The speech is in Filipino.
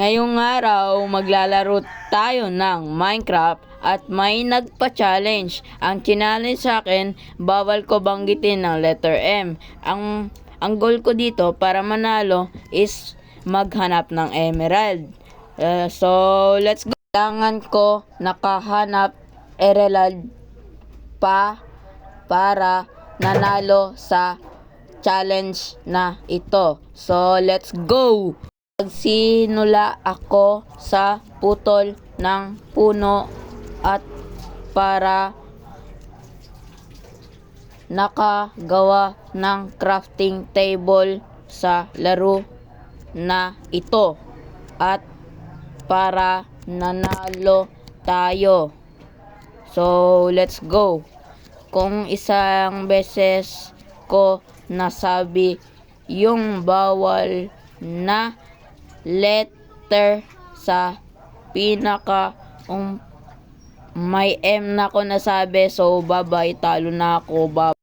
Ngayong araw, maglalaro tayo ng Minecraft at may nagpa-challenge. Ang challenge sa akin, bawal ko banggitin ng letter M. Ang goal ko dito para manalo is maghanap ng emerald. So, let's go. Kailangan ko nakahanap emerald pa para nanalo sa challenge na ito. So, let's go! Nagsinula ako sa putol ng puno at para nakagawa ng crafting table sa laro na ito at para nanalo tayo. So, let's go. Kung isang beses ko nasabi yung bawal na letter sa pinaka may M na ko nasabi, so bye-bye, talo na ako. Bye.